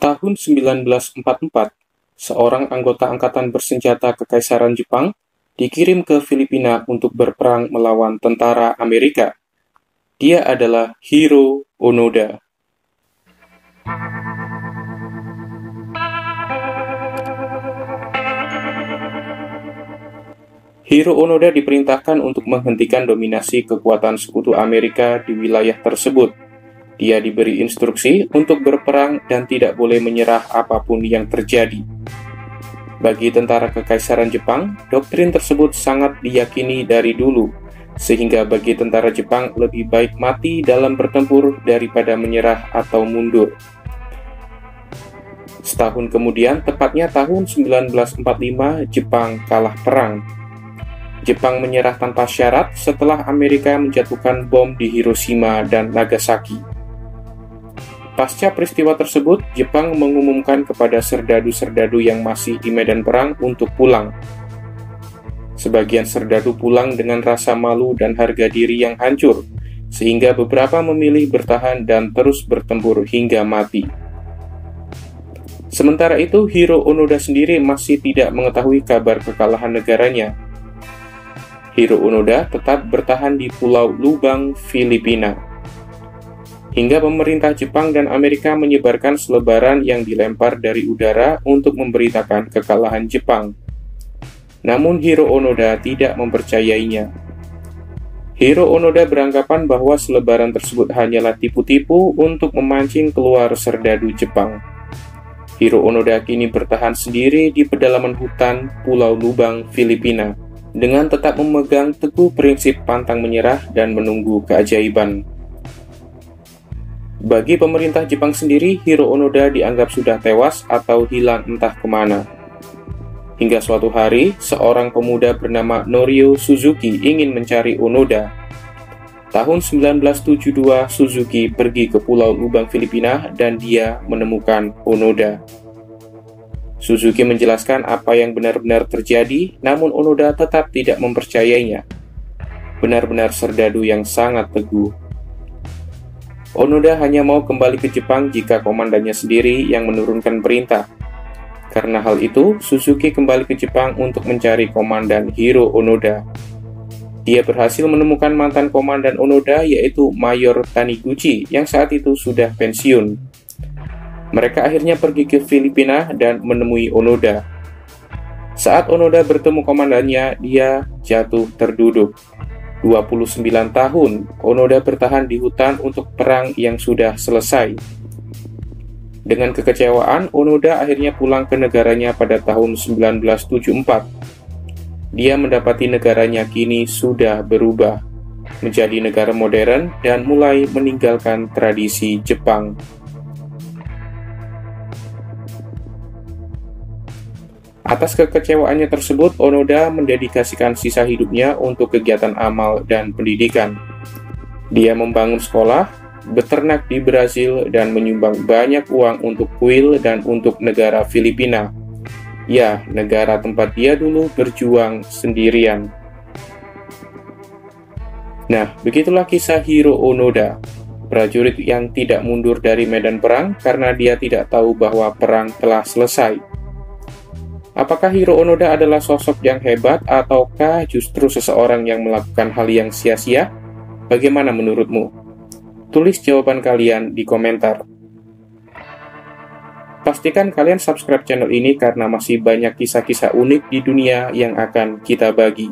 Tahun 1944, seorang anggota angkatan bersenjata Kekaisaran Jepang dikirim ke Filipina untuk berperang melawan tentara Amerika. Dia adalah Hiro Onoda. Hiro Onoda diperintahkan untuk menghentikan dominasi kekuatan sekutu Amerika di wilayah tersebut. Dia diberi instruksi untuk berperang dan tidak boleh menyerah apapun yang terjadi. Bagi tentara Kekaisaran Jepang, doktrin tersebut sangat diyakini dari dulu, sehingga bagi tentara Jepang lebih baik mati dalam bertempur daripada menyerah atau mundur. Setahun kemudian, tepatnya tahun 1945, Jepang kalah perang. Jepang menyerah tanpa syarat setelah Amerika menjatuhkan bom di Hiroshima dan Nagasaki. Pasca peristiwa tersebut, Jepang mengumumkan kepada serdadu-serdadu yang masih di medan perang untuk pulang. Sebagian serdadu pulang dengan rasa malu dan harga diri yang hancur, sehingga beberapa memilih bertahan dan terus bertempur hingga mati. Sementara itu, Hiro Onoda sendiri masih tidak mengetahui kabar kekalahan negaranya. Hiro Onoda tetap bertahan di Pulau Lubang, Filipina. Hingga pemerintah Jepang dan Amerika menyebarkan selebaran yang dilempar dari udara untuk memberitakan kekalahan Jepang. Namun Hiro Onoda tidak mempercayainya. Hiro Onoda beranggapan bahwa selebaran tersebut hanyalah tipu-tipu untuk memancing keluar serdadu Jepang. Hiro Onoda kini bertahan sendiri di pedalaman hutan Pulau Lubang, Filipina, dengan tetap memegang teguh prinsip pantang menyerah dan menunggu keajaiban. Bagi pemerintah Jepang sendiri, Hiro Onoda dianggap sudah tewas atau hilang entah kemana. Hingga suatu hari, seorang pemuda bernama Norio Suzuki ingin mencari Onoda. Tahun 1972, Suzuki pergi ke Pulau Lubang, Filipina, dan dia menemukan Onoda. Suzuki menjelaskan apa yang benar-benar terjadi, namun Onoda tetap tidak mempercayainya. Benar-benar serdadu yang sangat teguh. Onoda hanya mau kembali ke Jepang jika komandannya sendiri yang menurunkan perintah. Karena hal itu, Suzuki kembali ke Jepang untuk mencari komandan Hiro Onoda. Dia berhasil menemukan mantan komandan Onoda, yaitu Mayor Taniguchi, yang saat itu sudah pensiun. Mereka akhirnya pergi ke Filipina dan menemui Onoda. Saat Onoda bertemu komandannya, dia jatuh terduduk. 29 tahun, Onoda bertahan di hutan untuk perang yang sudah selesai. Dengan kekecewaan, Onoda akhirnya pulang ke negaranya pada tahun 1974. Dia mendapati negaranya kini sudah berubah menjadi negara modern dan mulai meninggalkan tradisi Jepang. Atas kekecewaannya tersebut, Onoda mendedikasikan sisa hidupnya untuk kegiatan amal dan pendidikan. Dia membangun sekolah, beternak di Brasil, dan menyumbang banyak uang untuk kuil dan untuk negara Filipina. Ya, negara tempat dia dulu berjuang sendirian. Nah, begitulah kisah Hiro Onoda, prajurit yang tidak mundur dari medan perang karena dia tidak tahu bahwa perang telah selesai. Apakah Hiro Onoda adalah sosok yang hebat ataukah justru seseorang yang melakukan hal yang sia-sia? Bagaimana menurutmu? Tulis jawaban kalian di komentar. Pastikan kalian subscribe channel ini karena masih banyak kisah-kisah unik di dunia yang akan kita bagi.